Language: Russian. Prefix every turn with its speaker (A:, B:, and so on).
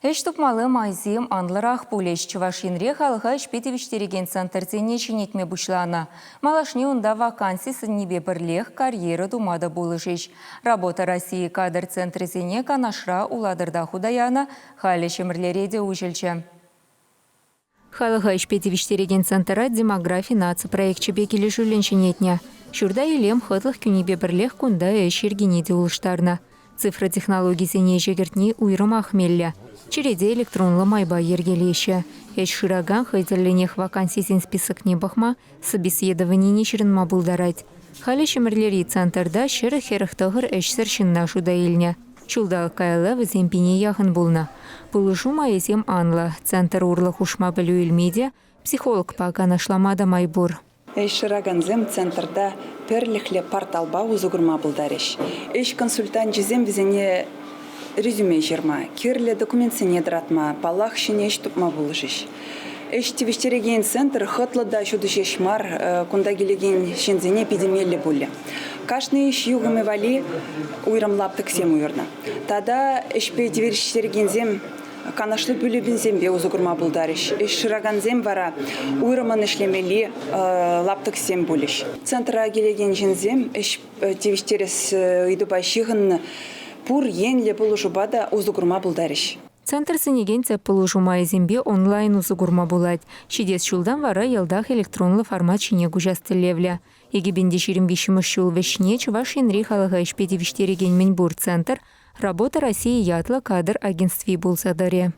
A: Эш тупмалы майзим анларах пулеш чувашинре халыға шпетевиштереген центрзене чинетме бушлана. Малашне унда вакансии небе бірлех карьера думада булышыш. Работа России кадр центрзене канашра уладырда худаяна халі шемірлереде ужілчі. Халыға шпетевиштереген центра демография наци проектче бекелі жүленшінетне. Шурда елем хытлық күнебе бірлех кунда эшергенеде улыштарна. Цифра технологиясене жегертни уйрым ахмелля. Череде электронлы майба ергелеші. Эш шыраган хайзерленех вакансисен список не бахма, собеседование нечерін мабулдарать. Халі шемірлері центрда шыры херықтығыр эшсір шынна шуда еліне. Чулдағы кайлы віземпине яғын болна. Бұлышу майесем анла. Центр урлық ушма білу елмеде, психолог пака нашламада майбур.
B: Шыраганзем центрда перлихле порталба узугурма булдариш. Консультант жезем визене резюме жерма, кирле документсене дратма, палах шине тупма булышиш. Тивиштереген центр хытлыда шудыше шмар, кунда келеген шензене эпидемияле буле. Кашны югыме вали уйрамлаптык сем уйырна. Тада эшпе тивиштерегензем канашлы бүлебінзем бе узугурма булдариш. Шыраганзем вара уйраман ишлемели лаптык сем булиш. Центра келеген жензем тивиштерес идубайшығын пур енле булушубада узугурма булдариш.
A: Центр сенеген цеппылушума изембе онлайн узугурма булать. Шидес шулдан вара елдах электронлы формат шине гужастылевля. Егебенде ширимбишіміш шул вешне чувашинри халыға шпетевиштереген менбур центр работа России ятлы кадр агентстви булсадаре.